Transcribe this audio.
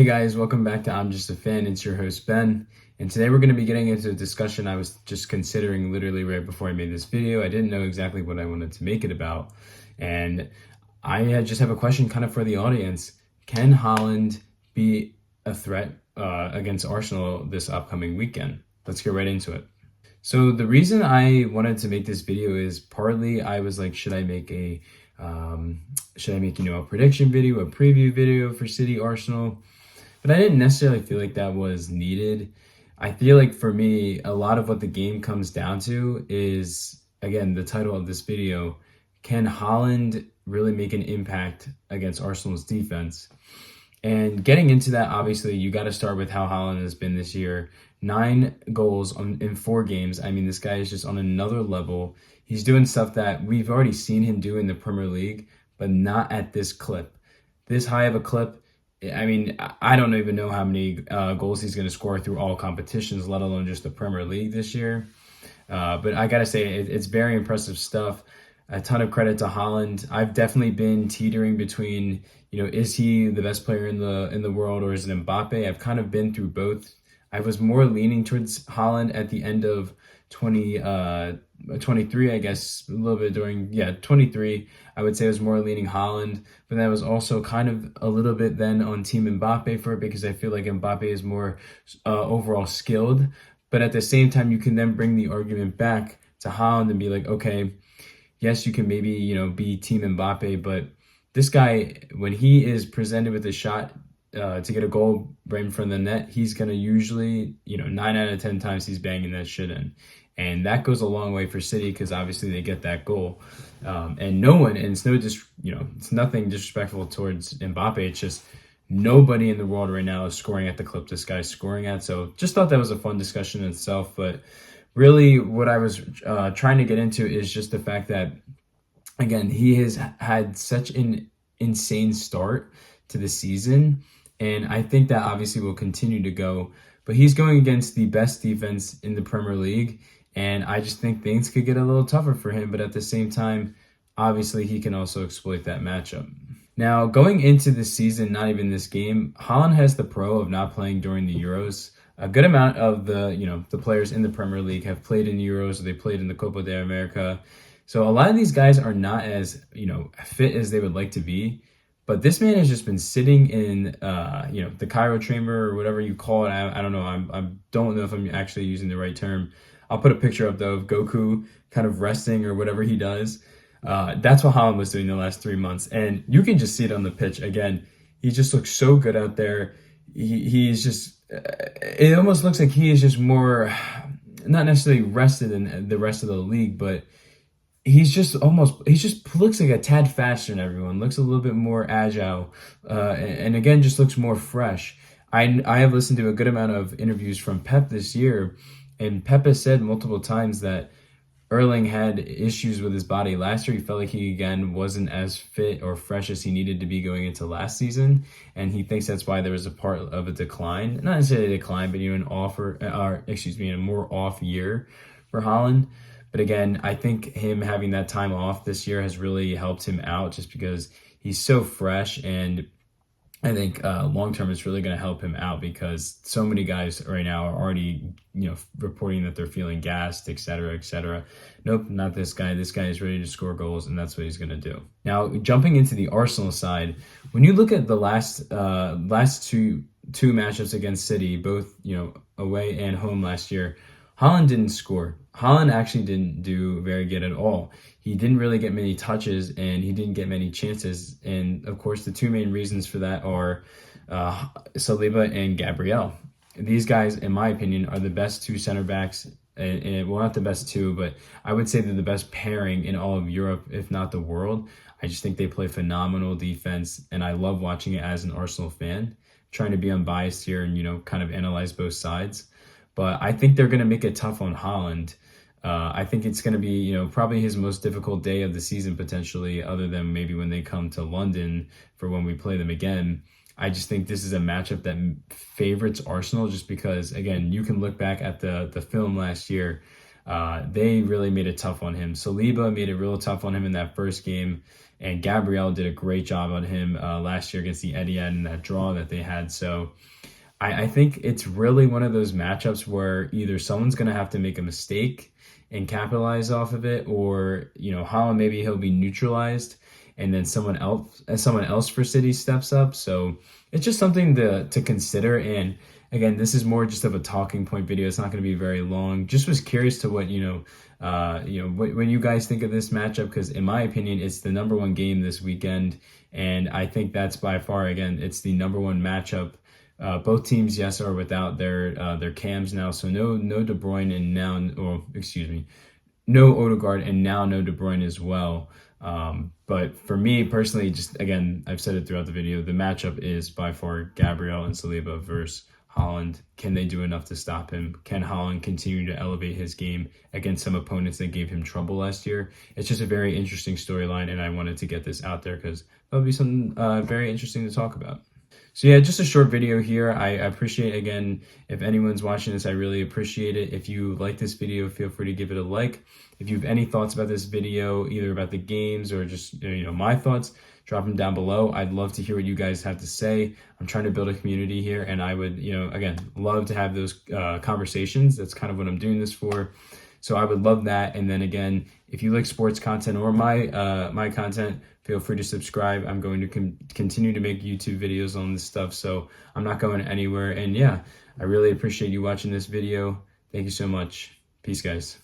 Hey guys, welcome back to I'm Just a Fan. It's your host Ben, and today we're going to be getting into a discussion I was just considering literally right before I made this video. I didn't know exactly what I wanted to make it about, and just have a question kind of for the audience. Can Haaland be a threat against Arsenal this upcoming weekend? Let's get right into it. So the reason I wanted to make this video is partly I was like, should I make a prediction video, a preview video for City Arsenal? But I didn't necessarily feel like that was needed. I feel like for me, a lot of what the game comes down to is, again, the title of this video, can Haaland really make an impact against Arsenal's defense? And getting into that, obviously, you got to start with how Haaland has been this year. 9 goals in 4 games. I mean, this guy is just on another level. He's doing stuff that we've already seen him do in the Premier League, but not at this clip. This high of a clip. I mean, I don't even know how many goals he's going to score through all competitions, let alone just the Premier League this year. But I got to say, it's very impressive stuff. A ton of credit to Haaland. I've definitely been teetering between, is he the best player in the world or is it Mbappe? I've kind of been through both. I was more leaning towards Haaland at the end of 23, I guess, a little bit during 23. I would say I was more leaning Haaland, but that was also kind of a little bit then on Team Mbappe for it because I feel like Mbappe is more overall skilled. But at the same time, you can then bring the argument back to Haaland and be like, okay, yes, you can maybe be Team Mbappe, but this guy, when he is presented with a shot to get a goal right in front of the net, he's gonna usually 9 out of 10 times he's banging that shit in. And that goes a long way for City because obviously they get that goal. And no one, and it's nothing disrespectful towards Mbappe. It's just nobody in the world right now is scoring at the clip this guy's scoring at. So just thought that was a fun discussion in itself. But really what I was trying to get into is just the fact that, again, he has had such an insane start to the season. And I think that obviously will continue to go. But he's going against the best defense in the Premier League. And I just think things could get a little tougher for him. But at the same time, obviously, he can also exploit that matchup. Now, going into the season, not even this game, Haaland has the pro of not playing during the Euros. A good amount of the players in the Premier League have played in the Euros or they played in the Copa de America. So a lot of these guys are not as, fit as they would like to be. But this man has just been sitting in, the cryo chamber or whatever you call it. I don't know. I don't know if I'm actually using the right term. I'll put a picture up, though, of Goku kind of resting or whatever he does. That's what Haaland was doing the last 3 months. And you can just see it on the pitch. Again, he just looks so good out there. He's just, it almost looks like he is just more, not necessarily rested than the rest of the league, but he just looks like a tad faster than everyone, looks a little bit more agile, and again, just looks more fresh. I have listened to a good amount of interviews from Pep this year, and Pep has said multiple times that Erling had issues with his body last year. He felt like he, again, wasn't as fit or fresh as he needed to be going into last season, and he thinks that's why there was a part of a decline. Not necessarily a decline, but a more off year for Haaland. But again, I think him having that time off this year has really helped him out just because he's so fresh. And I think long-term it's really going to help him out because so many guys right now are already, reporting that they're feeling gassed, et cetera, et cetera. Nope, not this guy. This guy is ready to score goals, and that's what he's going to do. Now, jumping into the Arsenal side, when you look at the last two matchups against City, both, away and home last year, Haaland didn't score. Haaland actually didn't do very good at all. He didn't really get many touches and he didn't get many chances. And of course, the two main reasons for that are Saliba and Gabriel. These guys, in my opinion, are the best two center backs. Well, not the best two, but I would say they're the best pairing in all of Europe, if not the world. I just think they play phenomenal defense, and I love watching it as an Arsenal fan. Trying to be unbiased here and, kind of analyze both sides. But I think they're going to make it tough on Haaland. I think it's going to be, probably his most difficult day of the season potentially, other than maybe when they come to London for when we play them again. I just think this is a matchup that favorites Arsenal just because, again, you can look back at the film last year. they really made it tough on him. Saliba made it real tough on him in that first game, and Gabriel did a great job on him last year against the Etihad in that draw that they had. So I think it's really one of those matchups where either someone's going to have to make a mistake and capitalize off of it, or Haaland, maybe he'll be neutralized, and then someone else for City steps up. So it's just something to consider. And again, this is more just of a talking point video. It's not going to be very long. Just was curious to what when you guys think of this matchup, because in my opinion, it's the number one game this weekend, and I think that's by far, again, it's the number one matchup. Both teams, yes, are without their cams now, so no De Bruyne, and now, or excuse me, no Odegaard, and now no De Bruyne as well. But for me personally, just again, I've said it throughout the video, the matchup is by far Gabriel and Saliba versus Haaland. Can they do enough to stop him? Can Haaland continue to elevate his game against some opponents that gave him trouble last year? It's just a very interesting storyline, and I wanted to get this out there because that would be something very interesting to talk about. So yeah, just a short video here. I appreciate, again, if anyone's watching this, I really appreciate it. If you like this video, feel free to give it a like. If you have any thoughts about this video, either about the games or just my thoughts, drop them down below. I'd love to hear what you guys have to say. I'm trying to build a community here, and I would, again, love to have those conversations. That's kind of what I'm doing this for. So I would love that. And then again, if you like sports content or my content, feel free to subscribe. I'm going to continue to make YouTube videos on this stuff, so I'm not going anywhere. And yeah, I really appreciate you watching this video. Thank you so much. Peace, guys.